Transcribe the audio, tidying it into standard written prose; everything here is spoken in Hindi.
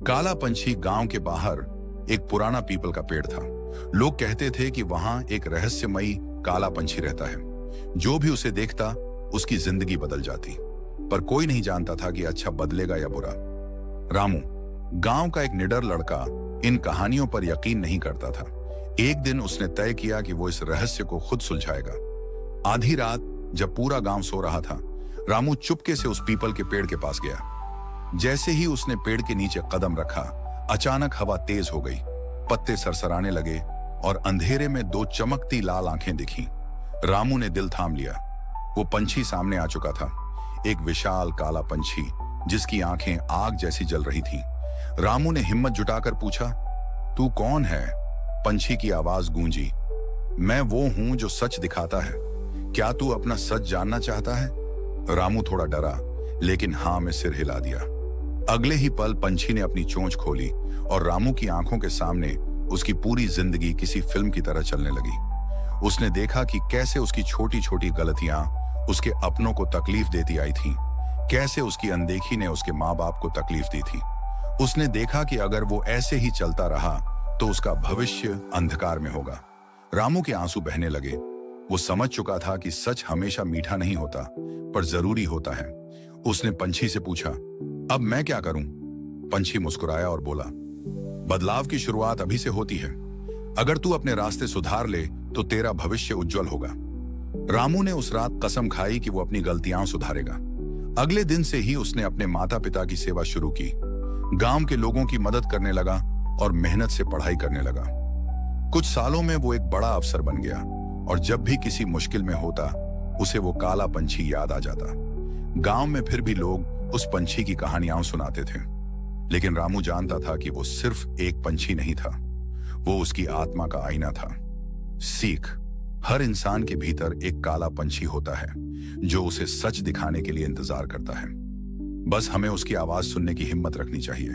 काला पंछी गांव के बाहर एक पुराना पीपल का पेड़ था। लोग कहते थे कि वहां एक रहस्यमयी काला पंछी रहता है। जो भी उसे देखता उसकी जिंदगी बदल जाती, पर कोई नहीं जानता था कि अच्छा बदलेगा या बुरा। रामू, गांव का एक निडर लड़का, इन कहानियों पर यकीन नहीं करता था। एक दिन उसने तय किया कि वो इस रहस्य को खुद सुलझाएगा। आधी रात जब पूरा गांव सो रहा था, रामू चुपके से उस पीपल के पेड़ के पास गया। जैसे ही उसने पेड़ के नीचे कदम रखा, अचानक हवा तेज हो गई, पत्ते सरसराने लगे और अंधेरे में दो चमकती लाल आंखें दिखीं। रामू ने दिल थाम लिया। वो पंछी सामने आ चुका था, एक विशाल काला पंछी जिसकी आंखें आग जैसी जल रही थीं। रामू ने हिम्मत जुटाकर पूछा, तू कौन है? पंछी की आवाज गूंजी, मैं वो हूं जो सच दिखाता है। क्या तू अपना सच जानना चाहता है? रामू थोड़ा डरा, लेकिन हाँ में सिर हिला दिया। अगले ही पल पंछी ने अपनी चोंच खोली और रामू की आंखों के सामने उसकी पूरी जिंदगी किसी फिल्म की तरह चलने लगी। उसने देखा कि कैसे उसकी छोटी छोटी गलतियां उसके अपनों को तकलीफ देती आई थीं, कैसे उसकी अनदेखी ने उसके माँ बाप को तकलीफ दी थी। उसने देखा कि अगर वो ऐसे ही चलता रहा तो उसका भविष्य अंधकार में होगा। रामू के आंसू बहने लगे। वो समझ चुका था कि सच हमेशा मीठा नहीं होता, पर जरूरी होता है। उसने पंछी से पूछा, अब मैं क्या करूं? पंछी मुस्कुराया और बोला, बदलाव की शुरुआत अभी से होती है। अगर तू अपने रास्ते सुधार ले तो तेरा भविष्य उज्जवल होगा। रामू ने उस रात कसम खाई कि वो अपनी गलतियां सुधारेगा। अगले दिन से ही उसने अपने माता पिता की सेवा शुरू की, गांव के लोगों की मदद करने लगा और मेहनत से पढ़ाई करने लगा। कुछ सालों में वो एक बड़ा अफसर बन गया और जब भी किसी मुश्किल में होता, उसे वो काला पंछी याद आ जाता। गांव में फिर भी लोग उस पंछी की कहानियां सुनाते थे, लेकिन रामू जानता था कि वो सिर्फ एक पंछी नहीं था, वो उसकी आत्मा का आईना था। सीख, हर इंसान के भीतर एक काला पंछी होता है जो उसे सच दिखाने के लिए इंतजार करता है। बस हमें उसकी आवाज सुनने की हिम्मत रखनी चाहिए।